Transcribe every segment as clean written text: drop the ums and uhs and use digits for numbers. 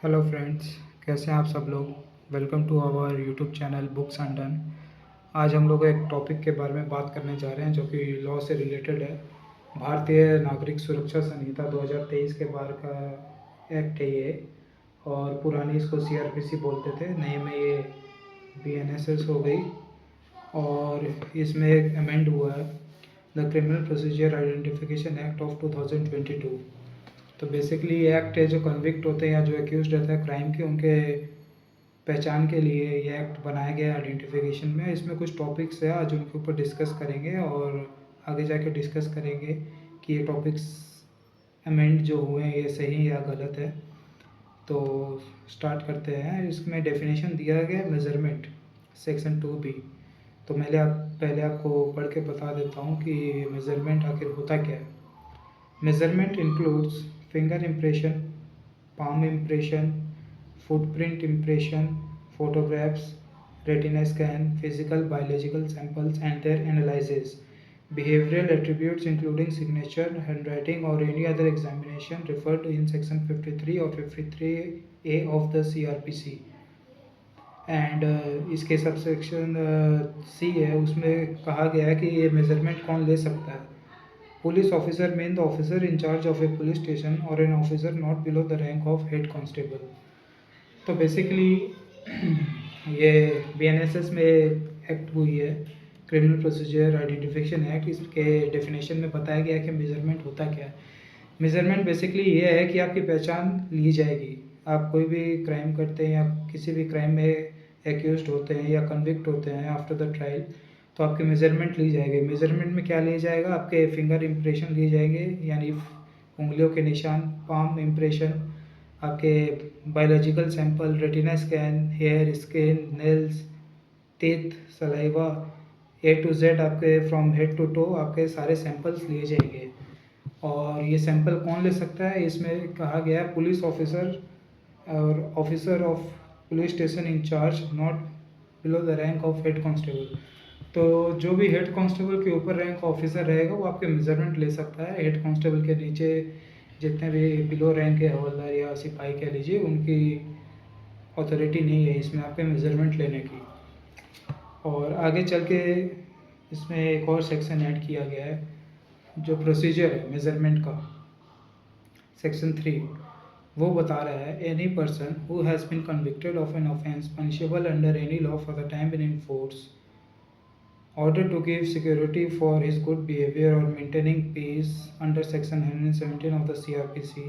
Hello friends, कैसे हैं आप सब लोग। Welcome to our YouTube channel books and done. आज हम लोग एक टॉपिक के बारे में बात करने जा रहे हैं जो कि लॉ से रिलेटेड है। भारतीय नागरिक सुरक्षा संहिता 2023 के बारे का एक्ट है ये। और पुरानी इसको सीआरपीसी बोलते थे, नए में ये बीएनएसएस हो गई। और इसमें एक अमेंड हुआ है, the criminal procedure identification act of 2022। तो बेसिकली ये एक्ट है जो कन्विक्ट होते हैं या जो एक्यूज रहता है क्राइम के, उनके पहचान के लिए ये एक्ट बनाया गया है आइडेंटिफिकेशन में। इसमें कुछ टॉपिक्स है आज उनके ऊपर डिस्कस करेंगे और आगे जाके डिस्कस करेंगे कि ये टॉपिक्स अमेंड जो हुए हैं ये सही या गलत है। तो स्टार्ट करते हैं। इसमें डेफिनेशन दिया गया है मेजरमेंट, सेक्शन 2B। तो पहले आपको पढ़ के बता देता हूँ कि मेजरमेंट आखिर होता क्या है। Measurement includes finger impression, palm impression, footprint impression, photographs, retina scan, physical biological samples and their analysis, behavioral attributes including signature, handwriting or any other examination referred to in section 53 or 53A of the CRPC। And इसके subsection सी है, उसमें कहा गया है कि ये measurement कौन ले सकता है। Police officer means the officer in charge of a police station और an officer not below the rank of head constable. तो बेसिकली ये बीएनएसएस में एक्ट हुई है, क्रिमिनल प्रोसीजर आइडेंटिफिकेशन एक्ट। इसके डेफिनेशन में बताया गया है कि मेजरमेंट होता क्या है। मेजरमेंट बेसिकली ये है कि आपकी पहचान ली जाएगी। आप कोई भी क्राइम करते हैं या किसी भी क्राइम में एक्यूज्ड होते हैं या कन्विक्ट होते हैं आफ्टर द ट्रायल, तो आपकी मेजरमेंट ली जाएगी। मेजरमेंट में क्या लिया जाएगा, आपके फिंगर इम्प्रेशन लिए जाएंगे यानी उंगलियों के निशान, पाम इम्प्रेशन, आपके biological sample, retina scan, hair, skin, nails, teeth, saliva, A to Z आपके फ्रॉम हेड टू टो आपके सारे सैंपल्स लिए जाएंगे। और ये सैंपल कौन ले सकता है, इसमें कहा गया है पुलिस ऑफिसर और officer of police station in charge not below the rank of head constable. तो जो भी हेड कांस्टेबल के ऊपर रैंक ऑफिसर रहेगा वो आपके मेजरमेंट ले सकता है। हेड कांस्टेबल के नीचे जितने भी बिलो रैंक है, हवलदार या सिपाही कह लीजिए, उनकी अथॉरिटी नहीं है इसमें आपके मेजरमेंट लेने की। और आगे चल के इसमें एक और सेक्शन ऐड किया गया है जो प्रोसीजर है मेजरमेंट का, सेक्शन 3। वो बता रहा है any person who has been convicted of an offence punishable under any law for the time in force order to give security for his good behavior or maintaining peace under section 117 of the CRPC,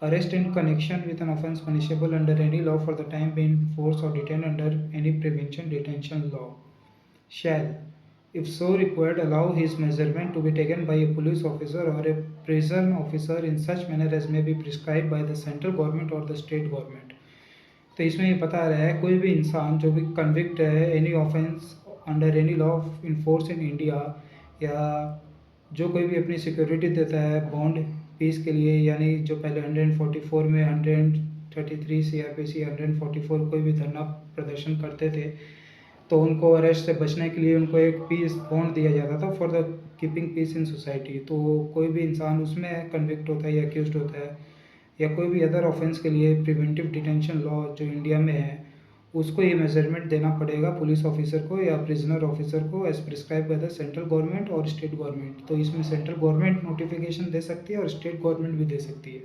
arrest in connection with an offence punishable under any law for the time being force or detained under any prevention detention law, shall, if so required, allow his measurement to be taken by a police officer or a prison officer in such manner as may be prescribed by the central government or the state government। तो इसमें ये बता रहा है कोई भी इंसान जो भी कन्विक्ट है any offence under any law in force in India, या जो कोई भी अपनी सिक्योरिटी देता है बॉन्ड पीस के लिए, यानी जो पहले 144 में 133 CRPC 144 कोई भी धरना प्रदर्शन करते थे तो उनको अरेस्ट से बचने के लिए उनको एक पीस बॉन्ड दिया जाता था for the keeping peace in society. तो कोई भी इंसान उसमें कन्विक्ट होता है या एक्यूज होता है या कोई भी अदर ऑफेंस के लिए प्रिवेंटिव डिटेंशन लॉ जो इंडिया में है, उसको ये मेजरमेंट देना पड़ेगा पुलिस ऑफिसर को या प्रिजनर ऑफिसर को as prescribed by the central government और स्टेट गवर्नमेंट। तो इसमें सेंट्रल गवर्नमेंट नोटिफिकेशन दे सकती है और स्टेट गवर्नमेंट भी दे सकती है।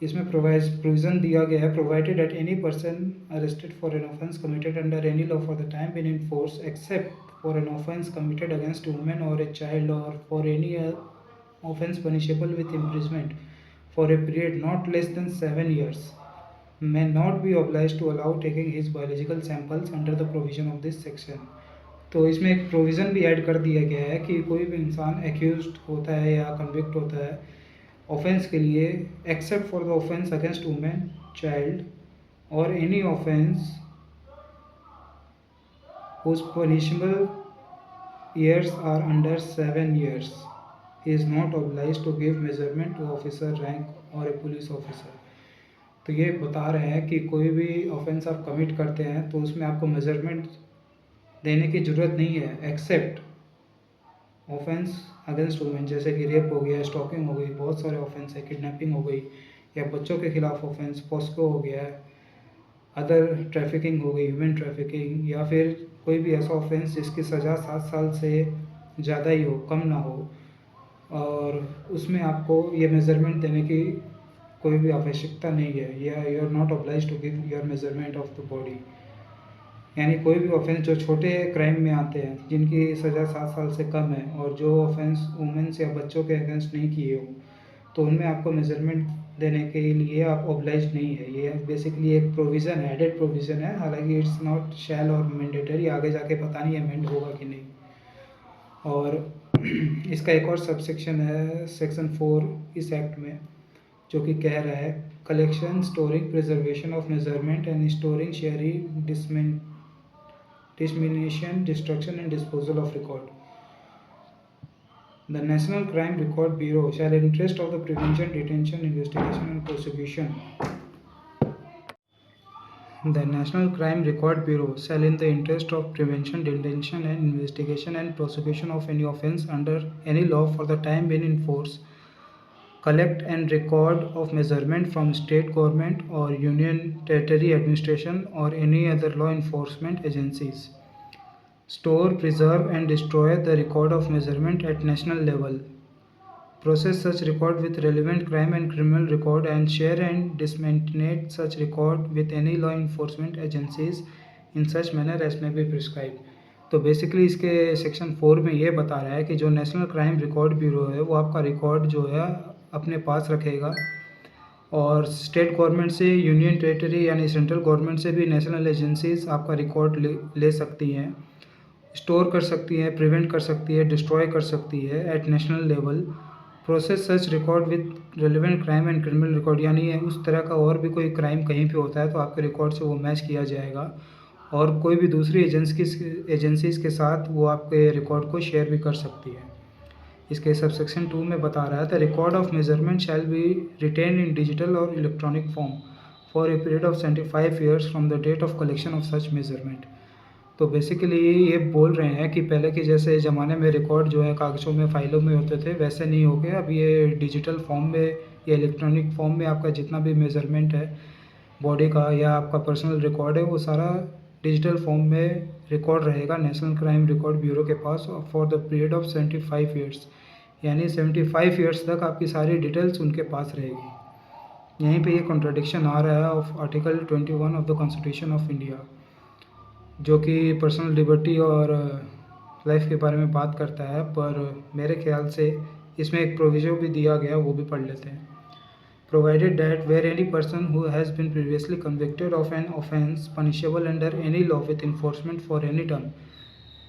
इसमें प्रोविजन दिया गया है provided at any person arrested for an offence committed under any law for the time been in force except for an offence committed against women और ए चाइल्ड और for any offence punishable with imprisonment for a period not less than 7 years may not be obliged to allow taking his biological samples under the provision of this section। तो इसमें एक provision भी add कर दिया गया है कि कोई भी इंसान एक्यूज्ड होता है या कन्विक्ट होता है ऑफेंस के लिए except for the offence against women, child और any offence whose punishable years are under 7 years he is not obliged to give measurement to officer rank or a police officer। तो ये बता रहे हैं कि कोई भी ऑफेंस आप कमिट करते हैं तो उसमें आपको मेजरमेंट देने की ज़रूरत नहीं है एक्सेप्ट ऑफेंस अगेंस्ट वुमेन, जैसे कि रेप हो गया, स्टॉकिंग हो गई, बहुत सारे ऑफेंस है, किडनैपिंग हो गई या बच्चों के खिलाफ ऑफेंस पॉस्को हो गया, अदर ट्रैफिकिंग हो गई, ह्यूमन ट्रैफिकिंग, या फिर कोई भी ऐसा ऑफेंस जिसकी सज़ा 7 साल से ज़्यादा ही हो, कम ना हो, और उसमें आपको ये मेज़रमेंट देने की कोई भी आवश्यकता नहीं है, या you are not oblige to give your measurement of the body. यानी कोई भी ऑफेंस जो छोटे क्राइम में आते हैं, जिनकी सज़ा 7 साल से कम है, और जो ऑफेंस वुमेन्स या बच्चों के अगेंस्ट नहीं किए हो, तो उनमें आपको मेज़रमेंट देने के लिए आप ऑब्लाइज नहीं है। ये बेसिकली एक प्रोविज़न है, एडेड प्रोविज़न है, हालांकि इट्स नॉट शैल और मैंडेटरी। आगे जाके पता नहीं अमेंड होगा कि नहीं। और इसका एक और सबसेक्शन है सेक्शन 4 इस एक्ट में, जो कि कह रहा है collection, storing, preservation of measurement and storing, sharing, dissemination, destruction and disposal of record. The National Crime Record Bureau shall in interest of the prevention, detention, investigation and prosecution. The National Crime Record Bureau shall in the interest of prevention, detention and investigation and prosecution of any offence under any law for the time being in force collect and record of measurement from state government or union territory administration or any other law enforcement agencies. Store, preserve and destroy the record of measurement at national level. Process such record with relevant crime and criminal record and share and disseminate such record with any law enforcement agencies in such manner as may be prescribed. तो basically इसके section 4 में ये बता रहा है कि जो national crime record bureau है वो आपका रिकॉर्ड जो है अपने पास रखेगा, और स्टेट गवर्नमेंट से, यूनियन टेरिटरी यानी सेंट्रल गवर्नमेंट से भी नेशनल एजेंसीज आपका रिकॉर्ड ले सकती हैं, स्टोर कर सकती है, प्रिवेंट कर सकती है, डिस्ट्रॉय कर सकती है at national level. Process such record with relevant crime and criminal record, यानी उस तरह का और भी कोई क्राइम कहीं पे होता है तो आपके रिकॉर्ड से वो मैच किया जाएगा, और कोई भी दूसरी एजेंसीज़ के साथ वो आपके रिकॉर्ड को शेयर भी कर सकती है। इसके सबसेक्शन 2 में बता रहा है the record of measurement shall be retained in digital और electronic form for a period of 75 years from the date of collection of such measurement. तो बेसिकली ये बोल रहे हैं कि पहले के जैसे ज़माने में रिकॉर्ड जो है कागज़ों में, फाइलों में होते थे, वैसे नहीं हो गए। अब ये डिजिटल फॉर्म में या इलेक्ट्रॉनिक फॉर्म में आपका जितना भी मेज़रमेंट है बॉडी का या आपका पर्सनल रिकॉर्ड है, वो सारा डिजिटल फॉर्म में रिकॉर्ड रहेगा नेशनल क्राइम रिकॉर्ड ब्यूरो के पास for the period of 75 years, यानी 75 ईयर्स तक आपकी सारी डिटेल्स उनके पास रहेगी। यहीं पे ये कॉन्ट्रडिक्शन आ रहा है of article 21 of the constitution of India, जो कि पर्सनल लिबर्टी और लाइफ के बारे में बात करता है, पर मेरे ख्याल से इसमें एक प्रोविज़न भी दिया गया, वो भी पढ़ लेते हैं। Provided that where any person who has been previously convicted of an offence punishable under any law with enforcement for any term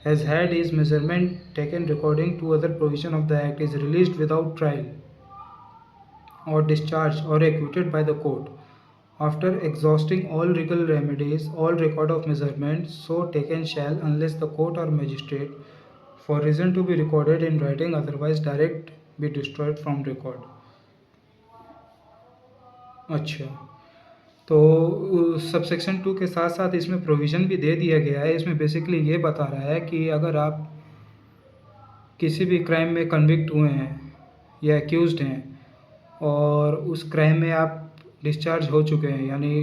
has had his measurement taken according to other provision of the act is released without trial or discharged or acquitted by the court after exhausting all legal remedies, all record of measurement so taken shall, unless the court or magistrate for reason to be recorded in writing otherwise direct, be destroyed from record. अच्छा, तो subsection 2 के साथ साथ इसमें provision भी दे दिया गया है। इसमें बेसिकली ये बता रहा है कि अगर आप किसी भी क्राइम में कन्विक्ट हुए हैं या एक्यूज़्ड हैं और उस क्राइम में आप डिस्चार्ज हो चुके हैं, यानी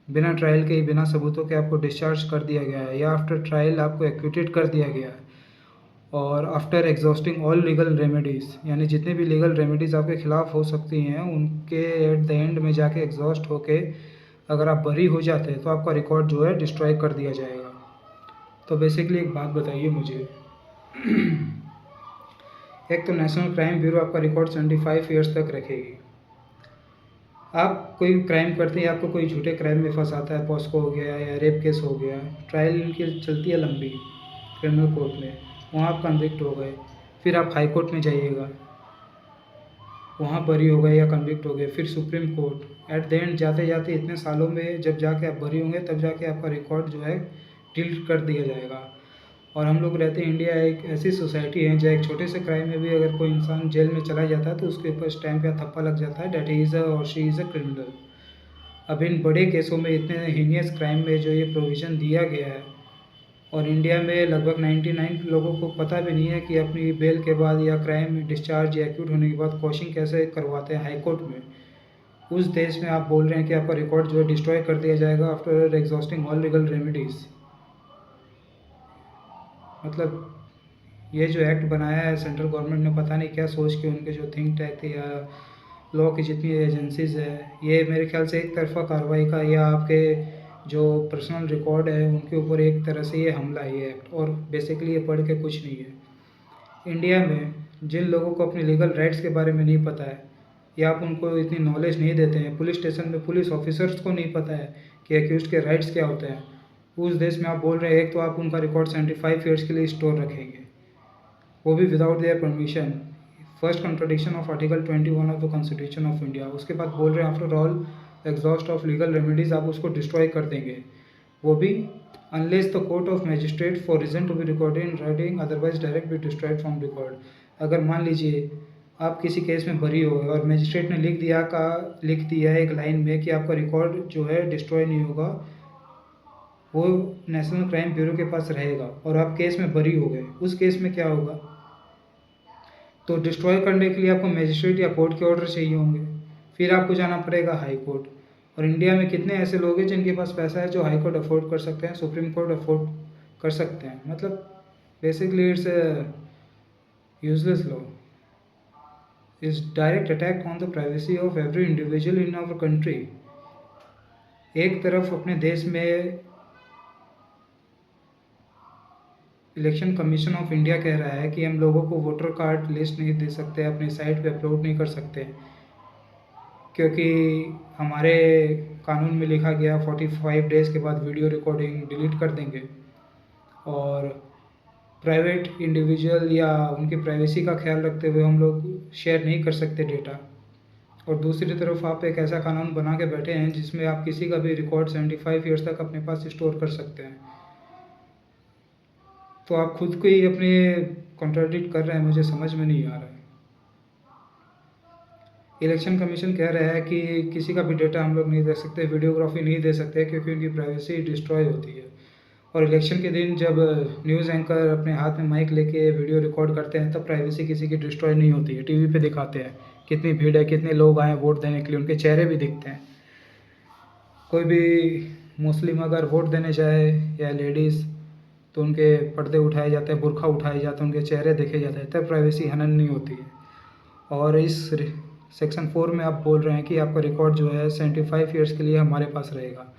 बिना ट्रायल के, बिना सबूतों के आपको डिस्चार्ज कर दिया गया है, या आफ्टर ट्रायल आपको एक्विटेड कर दिया गया है, और after exhausting all legal remedies, यानी जितने भी लीगल रेमेडीज़ आपके ख़िलाफ़ हो सकती हैं उनके एट द एंड में जाके एग्जॉस्ट होके अगर आप बरी हो जाते हैं तो आपका रिकॉर्ड जो है डिस्ट्रॉय कर दिया जाएगा। तो बेसिकली एक बात बताइए मुझे, एक तो नेशनल क्राइम ब्यूरो आपका रिकॉर्ड 75 ईयर्स तक रखेगी। आप कोई क्राइम करते हैं, आपको कोई झूठे क्राइम में फंसाता है, पॉस्को हो गया या रेप केस हो गया, ट्रायल इनकी चलती है लंबी क्रिमिनल कोर्ट में, वहाँ आप कन्विक्ट हो गए, फिर आप हाई कोर्ट में जाइएगा, वहाँ बरी हो गए या कन्विक्ट हो गए, फिर supreme court, at the end जाते जाते इतने सालों में जब जाके आप बरी होंगे तब जाके आपका रिकॉर्ड जो है डिलीट कर दिया जाएगा। और हम लोग रहते हैं, इंडिया एक ऐसी सोसाइटी है जहाँ एक छोटे से क्राइम में भी अगर कोई इंसान जेल में चला जाता है तो उसके ऊपर स्टैम्प या थप्पा लग जाता है, डैट इज़ और शी इज़ अ क्रिमिनल। अब इन बड़े केसों में, इतने हीनियस क्राइम में जो ये प्रोविज़न दिया गया है, और इंडिया में लगभग 99 लोगों को पता भी नहीं है कि अपनी बेल के बाद या क्राइम डिस्चार्ज या एक्यूट होने के बाद क्वेश्चन कैसे करवाते हैं हाई कोर्ट में, उस देश में आप बोल रहे हैं कि आपका रिकॉर्ड जो है डिस्ट्रॉय कर दिया जाएगा after exhausting all legal remedies. मतलब ये जो एक्ट बनाया है सेंट्रल गवर्नमेंट ने, पता नहीं क्या सोच के, उनके जो थिंक टैंक थे या लॉ की जितनी एजेंसीज है, ये मेरे ख्याल से एक तरफा कार्रवाई का या आपके जो पर्सनल रिकॉर्ड है उनके ऊपर एक तरह से ये हमला है ये एक्ट, और बेसिकली ये पढ़ के कुछ नहीं है। इंडिया में जिन लोगों को अपने लीगल राइट्स के बारे में नहीं पता है या आप उनको इतनी नॉलेज नहीं देते हैं, पुलिस स्टेशन में पुलिस ऑफिसर्स को नहीं पता है कि एक्यूज के राइट्स क्या होते हैं, उस देश में आप बोल रहे हैं एक तो आप उनका रिकॉर्ड 75 ईयर्स के लिए स्टोर रखेंगे, वो भी without their permission. First contradiction of article 21 of the constitution of India. उसके बाद बोल रहे हैं after all exhaust of legal remedies आप उसको डिस्ट्रॉय कर देंगे, वो भी unless the court of magistrate for reason to be recorded in writing otherwise direct be destroyed from record. अगर मान लीजिए आप किसी केस में बरी हो गए और मैजिस्ट्रेट ने लिख दिया है एक लाइन में कि आपका रिकॉर्ड जो है डिस्ट्रॉय नहीं होगा, वो नेशनल क्राइम ब्यूरो के पास रहेगा, और आप केस में बरी हो गए, उस केस में क्या होगा? तो डिस्ट्रॉय करने के लिए आपको मैजिस्ट्रेट या कोर्ट के ऑर्डर चाहिए होंगे, फिर आपको जाना पड़ेगा हाई कोर्ट। और इंडिया में कितने ऐसे लोग हैं जिनके पास पैसा है जो हाई कोर्ट अफोर्ड कर सकते हैं, सुप्रीम कोर्ट अफोर्ड कर सकते हैं? मतलब basically it's useless law, is direct attack on the privacy of every individual in our country. एक तरफ अपने देश में इलेक्शन कमीशन ऑफ इंडिया कह रहा है कि हम लोगों को वोटर कार्ड लिस्ट नहीं दे सकते, अपनी साइट पे अपलोड नहीं कर सकते, क्योंकि हमारे कानून में लिखा गया 45 डेज़ के बाद वीडियो रिकॉर्डिंग डिलीट कर देंगे, और प्राइवेट इंडिविजुअल या उनकी प्राइवेसी का ख्याल रखते हुए हम लोग शेयर नहीं कर सकते डेटा। और दूसरी तरफ आप एक ऐसा कानून बना के बैठे हैं जिसमें आप किसी का भी रिकॉर्ड 75 ईयर्स तक अपने पास स्टोर कर सकते हैं। तो आप खुद को ही अपने कॉन्ट्राडिक्ट कर रहे हैं, मुझे समझ में नहीं आ रहा है। इलेक्शन कमीशन कह रहा है कि किसी का भी डेटा हम लोग नहीं दे सकते, वीडियोग्राफी नहीं दे सकते, क्योंकि उनकी प्राइवेसी डिस्ट्रॉय होती है। और इलेक्शन के दिन जब न्यूज़ एंकर अपने हाथ में माइक लेके वीडियो रिकॉर्ड करते हैं तब प्राइवेसी किसी की डिस्ट्रॉय नहीं होती है। टीवी पे दिखाते हैं कितनी भीड़ है, कितने लोग आए वोट देने के लिए, उनके चेहरे भी दिखते हैं। कोई भी मुस्लिम अगर वोट देने जाए या लेडीज़, तो उनके पर्दे उठाए जाते हैं, बुर्खा उठाए जाते हैं, उनके चेहरे देखे जाते हैं, तब प्राइवेसी हनन नहीं होती है। और इस सेक्शन 4 में आप बोल रहे हैं कि आपका रिकॉर्ड जो है 75 ईयर्स के लिए हमारे पास रहेगा।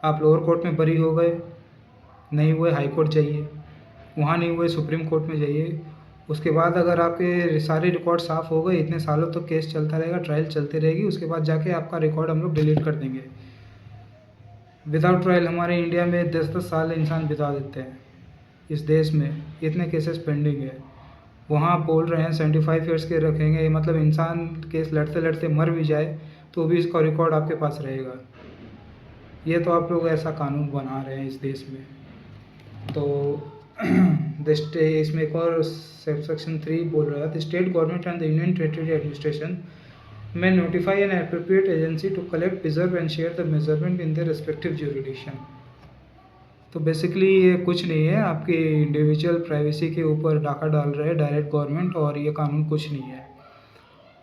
आप लोअर कोर्ट में बरी हो गए, नहीं हुए हाई कोर्ट जाइए, वहाँ नहीं हुए सुप्रीम कोर्ट में जाइए, उसके बाद अगर आपके सारे रिकॉर्ड साफ़ हो गए, इतने सालों तक केस चलता रहेगा, ट्रायल चलती रहेगी, उसके बाद जाके आपका रिकॉर्ड हम लोग डिलीट कर देंगे। विदाउट ट्रायल हमारे इंडिया में 10-10 साल इंसान बिता देते हैं। इस देश में इतने केसेस पेंडिंग है, वहाँ आप बोल रहे हैं 75 ईयर्स के रखेंगे, मतलब इंसान केस लड़ते लड़ते मर भी जाए तो भी इसका रिकॉर्ड आपके पास रहेगा। ये तो आप लोग ऐसा कानून बना रहे हैं इस देश में। तो इसमें एक और सेक्शन 3 बोल रहा है, the state government and the union territory administration may notify an appropriate agency to collect, preserve and share the measurement in their respective jurisdiction। तो बेसिकली ये कुछ नहीं है, आपकी इंडिविजुअल प्राइवेसी के ऊपर डाका डाल रहे हैं डायरेक्ट गवर्नमेंट, और ये कानून कुछ नहीं है।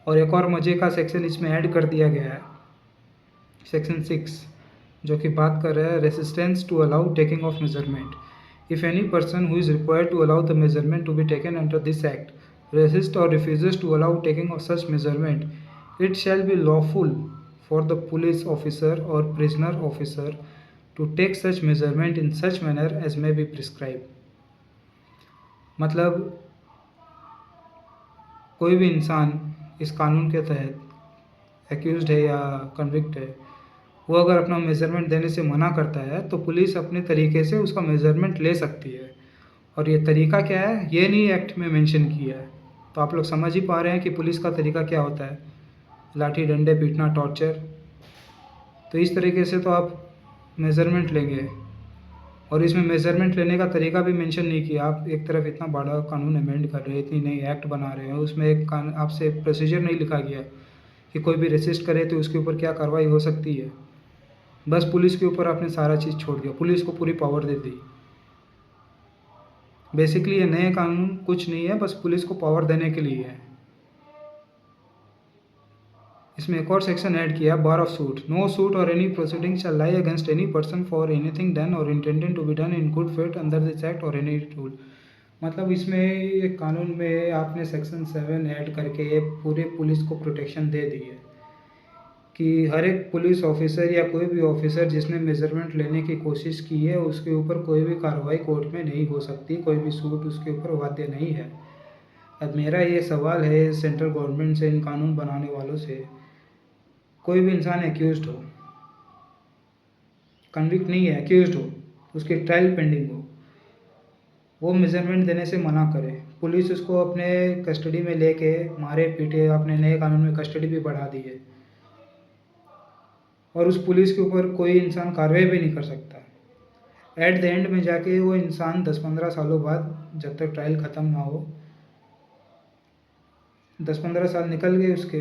और एक और मज़े का सेक्शन इसमें ऐड कर दिया गया है, सेक्शन 6, जो कि बात कर रहा है resistance to allow taking of measurement. If any person who is required to allow the measurement to be taken under this act resist और refuses to allow taking of such measurement, it shall be lawful for the police officer or prisoner officer to take such measurement in such manner as may be prescribed। मतलब कोई भी इंसान इस कानून के तहत accused है या कन्विक्ट है, वो अगर अपना मेज़रमेंट देने से मना करता है तो पुलिस अपने तरीके से उसका मेज़रमेंट ले सकती है। और ये तरीका क्या है, ये नहीं एक्ट में मेंशन किया है। तो आप लोग समझ ही पा रहे हैं कि पुलिस का तरीका क्या होता है, लाठी डंडे पीटना, टॉर्चर। तो इस तरीके से तो आप मेज़रमेंट लेंगे, और इसमें मेज़रमेंट लेने का तरीका भी मेंशन नहीं किया। आप एक तरफ इतना बड़ा कानून अमेंड कर रहे हैं, इतनी नई एक्ट बना रहे हैं, उसमें एक आपसे प्रोसीजर नहीं लिखा गया कि कोई भी रेसिस्ट करे तो उसके ऊपर क्या कार्रवाई हो सकती है। बस पुलिस के ऊपर आपने सारा चीज़ छोड़ दिया, पुलिस को पूरी पावर दे दी। बेसिकली ये नए कानून कुछ नहीं है, बस पुलिस को पावर देने के लिए है। इसमें एक और सेक्शन ऐड किया, bar of suit. No suit और any proceeding shall lie against any person for anything done और intended to be done in good faith under this act और एनी रूल। मतलब इसमें एक कानून में आपने सेक्शन 7 ऐड करके पूरे पुलिस को प्रोटेक्शन दे दी है कि हर एक पुलिस ऑफिसर या कोई भी ऑफिसर जिसने मेजरमेंट लेने की कोशिश की है उसके ऊपर कोई भी कार्रवाई कोर्ट में नहीं हो सकती, कोई भी सूट उसके ऊपर वाद्य नहीं है। अब मेरा ये सवाल है सेंट्रल गवर्नमेंट से, इन कानून बनाने वालों से, कोई भी इंसान एक्यूज्ड हो, कन्विक्ट नहीं है, एक्यूज्ड हो, उसकी ट्रायल पेंडिंग हो, वो मेजरमेंट देने से मना करे, पुलिस उसको अपने कस्टडी में लेके मारे पीटे, अपने नए कानून में कस्टडी भी बढ़ा दी है और उस पुलिस के ऊपर कोई इंसान कार्रवाई भी नहीं कर सकता। एट द एंड में जाके वो इंसान 10-15 सालों बाद, जब तक ट्रायल ख़त्म ना हो, 10-15 साल निकल गए उसके,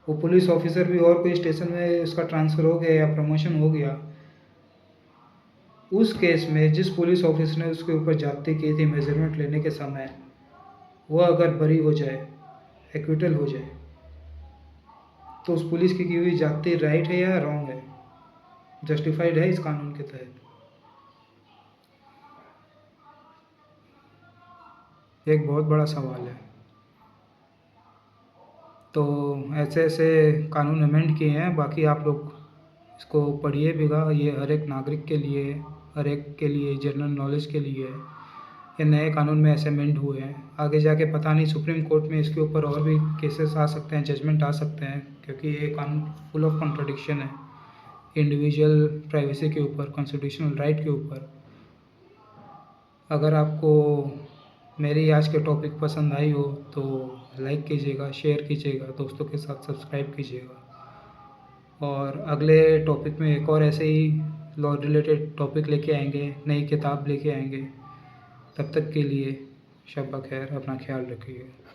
वो पुलिस ऑफिसर भी और कोई स्टेशन में उसका ट्रांसफ़र हो गया या प्रमोशन हो गया, उस केस में जिस पुलिस ऑफिसर ने उसके ऊपर ज़्यादती की थी मेजरमेंट लेने के समय, वो अगर बरी हो जाए, एक्विटल हो जाए, तो उस पुलिस की हुई ज़्यादती राइट है या रॉन्ग है, जस्टिफाइड है इस कानून के तहत? एक बहुत बड़ा सवाल है। तो ऐसे ऐसे कानून अमेंड किए हैं, बाकी आप लोग इसको पढ़िए भीगा, ये हर एक नागरिक के लिए, हर एक के लिए जनरल नॉलेज के लिए ये नए कानून में ऐसे अमेंड हुए हैं। आगे जाके पता नहीं सुप्रीम कोर्ट में इसके ऊपर और भी केसेस आ सकते हैं, जजमेंट आ सकते हैं, क्योंकि ये कानून फुल ऑफ कॉन्ट्रडिक्शन है इंडिविजुअल प्राइवेसी के ऊपर, कॉन्स्टिट्यूशनल राइट के ऊपर। अगर आपको मेरी आज के टॉपिक पसंद आई हो तो लाइक कीजिएगा, शेयर कीजिएगा, दोस्तों के साथ सब्सक्राइब कीजिएगा। और अगले टॉपिक में एक और ऐसे ही लॉ रिलेटेड टॉपिक लेके आएंगे, नई किताब लेके आएंगे। तब तक के लिए शब बखैर, अपना ख्याल रखिएगा।